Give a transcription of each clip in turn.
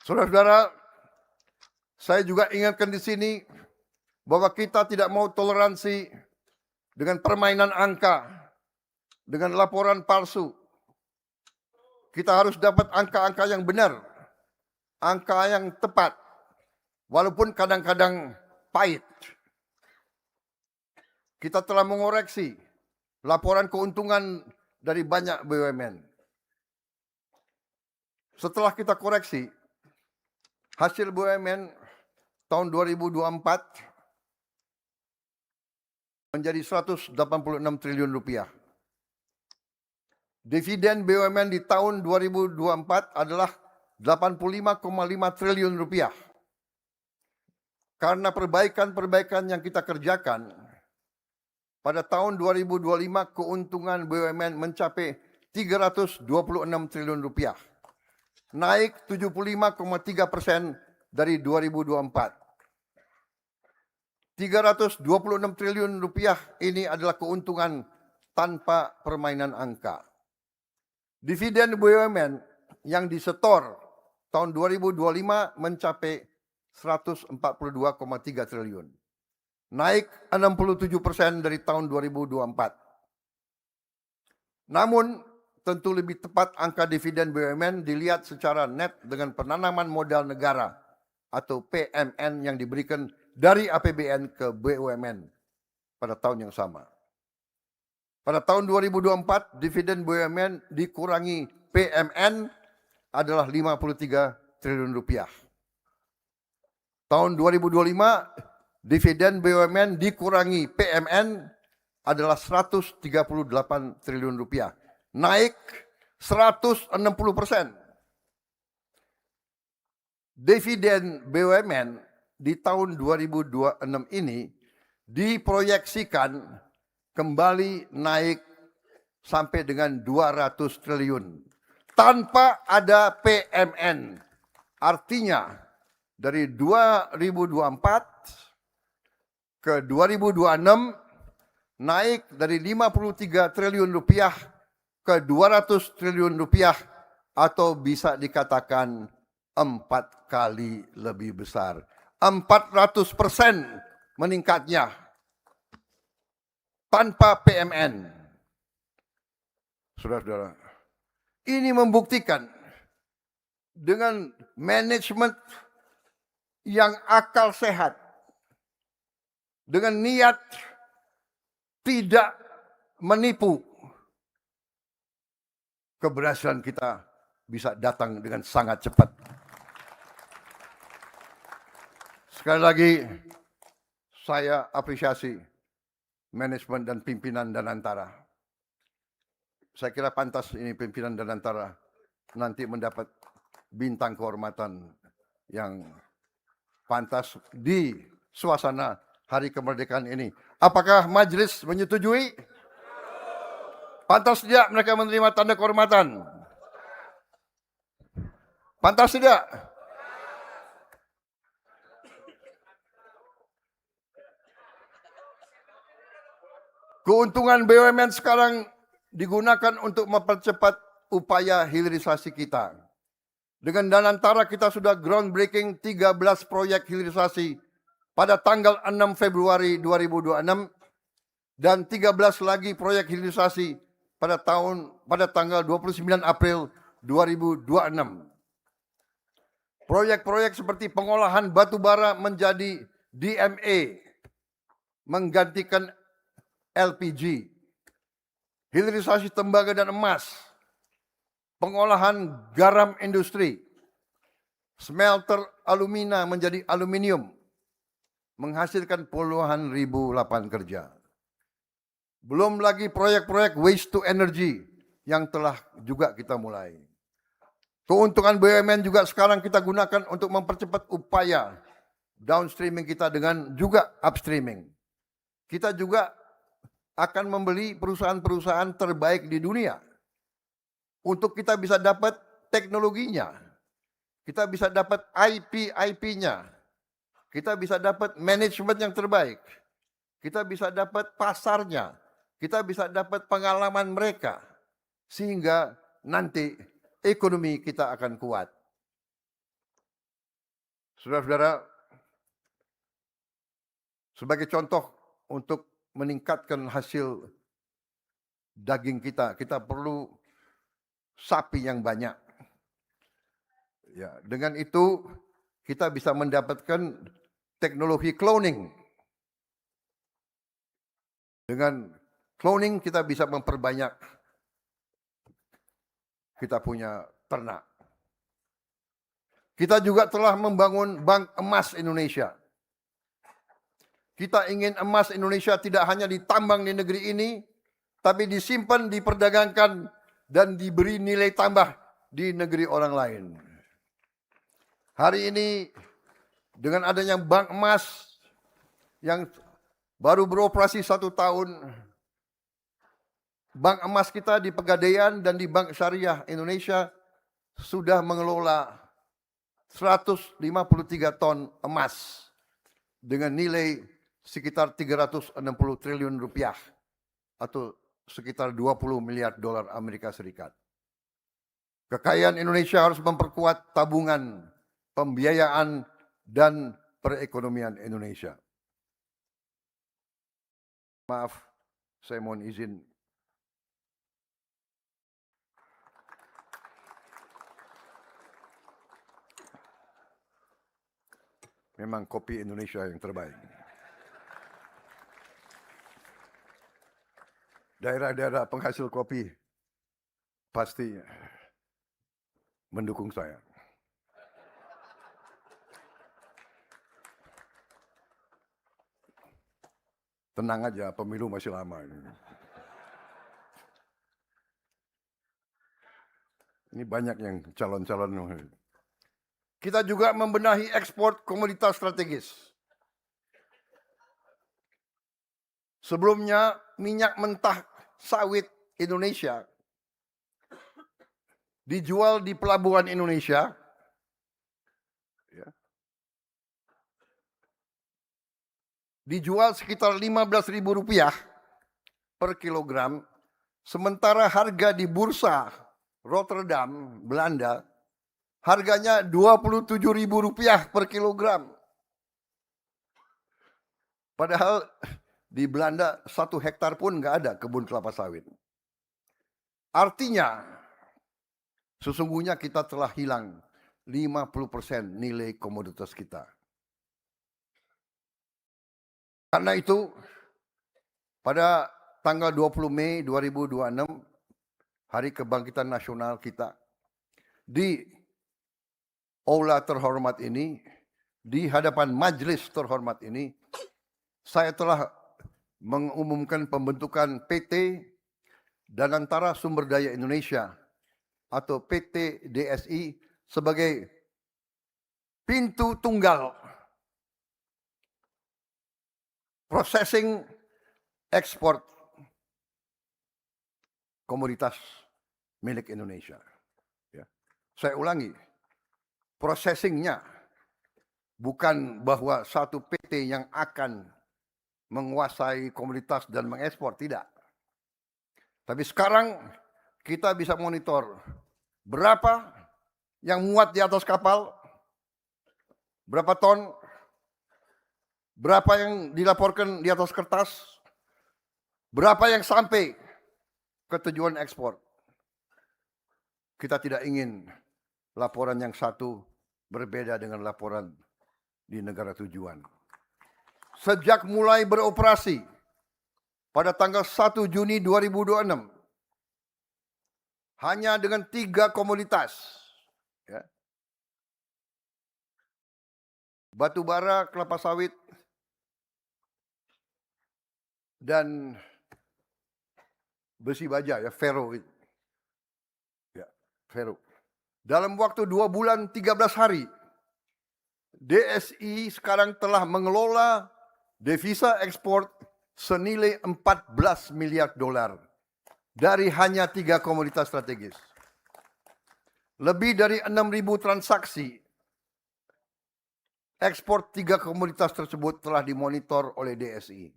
Saudara-saudara, saya juga ingatkan di sini bahwa kita tidak mau toleransi dengan permainan angka, dengan laporan palsu. Kita harus dapat angka-angka yang benar, angka yang tepat, walaupun kadang-kadang pahit. Kita telah mengoreksi laporan keuntungan dari banyak BUMN. Setelah kita koreksi, hasil BUMN tahun 2024 menjadi 186 triliun rupiah. Dividen BUMN di tahun 2024 adalah 85,5 triliun rupiah. Karena perbaikan-perbaikan yang kita kerjakan, pada tahun 2025 keuntungan BUMN mencapai 326 triliun rupiah. Naik 75,3% dari 2024. 326 triliun rupiah ini adalah keuntungan tanpa permainan angka. Dividen BUMN yang disetor tahun 2025 mencapai 142,3 triliun. Naik 67% dari tahun 2024. Namun, tentu lebih tepat angka dividen BUMN dilihat secara net dengan penanaman modal negara atau PMN yang diberikan dari APBN ke BUMN pada tahun yang sama. Pada tahun 2024, dividen BUMN dikurangi PMN adalah 53 triliun rupiah. Tahun 2025, dividen BUMN dikurangi PMN adalah 138 triliun rupiah. Naik 160%. Dividen BUMN di tahun 2026 ini diproyeksikan kembali naik sampai dengan 200 triliun tanpa ada PMN. Artinya dari 2024 ke 2026 naik dari 53 triliun rupiah ke 200 triliun rupiah atau bisa dikatakan 4 kali lebih besar. 400% meningkatnya tanpa PMN. Saudara-saudara, ini membuktikan dengan manajemen yang akal sehat, dengan niat tidak menipu, keberhasilan kita bisa datang dengan sangat cepat. Sekali lagi, saya apresiasi manajemen dan pimpinan Danantara. Saya kira pantas ini pimpinan Danantara nanti mendapat bintang kehormatan yang pantas di suasana Hari Kemerdekaan ini. Apakah majelis menyetujui? Pantas tidak mereka menerima tanda kehormatan? Pantas tidak? Keuntungan BUMN sekarang digunakan untuk mempercepat upaya hilirisasi kita. Dengan Danantara kita sudah groundbreaking 13 proyek hilirisasi pada tanggal 6 Februari 2026 dan 13 lagi proyek hilirisasi pada tanggal 29 April 2026. Proyek-proyek seperti pengolahan batu bara menjadi DMA, menggantikan LPG, hilirisasi tembaga dan emas, pengolahan garam industri, smelter alumina menjadi aluminium, menghasilkan puluhan ribu lapangan kerja. Belum lagi proyek-proyek waste to energy yang telah juga kita mulai. Keuntungan BUMN juga sekarang kita gunakan untuk mempercepat upaya downstreaming kita dengan juga upstreaming. Kita juga akan membeli perusahaan-perusahaan terbaik di dunia untuk kita bisa dapat teknologinya, kita bisa dapat IP-nya, kita bisa dapat manajemen yang terbaik, kita bisa dapat pasarnya, kita bisa dapat pengalaman mereka, sehingga nanti ekonomi kita akan kuat. Saudara-saudara, sebagai contoh untuk meningkatkan hasil daging kita, kita perlu sapi yang banyak. Ya, dengan itu kita bisa mendapatkan teknologi cloning. Dengan cloning kita bisa memperbanyak kita punya ternak. Kita juga telah membangun Bank Emas Indonesia. Kita ingin emas Indonesia tidak hanya ditambang di negeri ini, tapi disimpan, diperdagangkan, dan diberi nilai tambah di negeri orang lain. Hari ini dengan adanya Bank Emas yang baru beroperasi 1 tahun, Bank Emas kita di Pegadaian dan di Bank Syariah Indonesia sudah mengelola 153 ton emas dengan nilai sekitar 360 triliun rupiah atau sekitar 20 miliar dolar Amerika Serikat. Kekayaan Indonesia harus memperkuat tabungan, pembiayaan, dan perekonomian Indonesia. Maaf, saya mohon izin. Memang kopi Indonesia yang terbaik. Daerah-daerah penghasil kopi pasti mendukung saya. Tenang aja, pemilu masih lama. Ini banyak yang calon-calon. Kita juga membenahi ekspor komoditas strategis. Sebelumnya minyak mentah sawit Indonesia dijual di pelabuhan Indonesia dijual sekitar Rp15.000 per kilogram, sementara harga di bursa Rotterdam, Belanda, harganya Rp27.000 per kilogram. Padahal di Belanda 1 hektar pun nggak ada kebun kelapa sawit. Artinya, sesungguhnya kita telah hilang 50% nilai komoditas kita. Karena itu, pada tanggal 20 Mei 2026, Hari Kebangkitan Nasional kita, di aula terhormat ini, di hadapan majelis terhormat ini, saya telah mengumumkan pembentukan PT Danantara Sumber Daya Indonesia atau PT DSI sebagai pintu tunggal processing ekspor komoditas milik Indonesia. Ya. Saya ulangi, processingnya bukan bahwa satu PT yang akan menguasai komoditas dan mengekspor, tidak. Tapi sekarang kita bisa monitor berapa yang muat di atas kapal, berapa ton, berapa yang dilaporkan di atas kertas, berapa yang sampai ke tujuan ekspor. Kita tidak ingin laporan yang satu berbeda dengan laporan di negara tujuan. Sejak mulai beroperasi pada tanggal 1 Juni 2026, hanya dengan 3 komoditas, ya, batu bara, kelapa sawit, dan besi baja, ya, fero. Ya, fero. Dalam waktu 2 bulan 13 hari, DSI sekarang telah mengelola devisa ekspor senilai 14 miliar dolar dari hanya 3 komoditas strategis. Lebih dari 6.000 transaksi ekspor 3 komoditas tersebut telah dimonitor oleh DSI.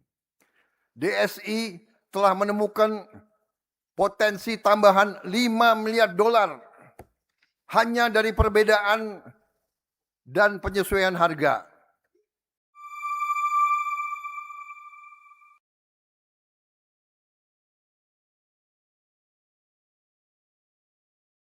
DSI telah menemukan potensi tambahan 5 miliar dolar hanya dari perbedaan dan penyesuaian harga.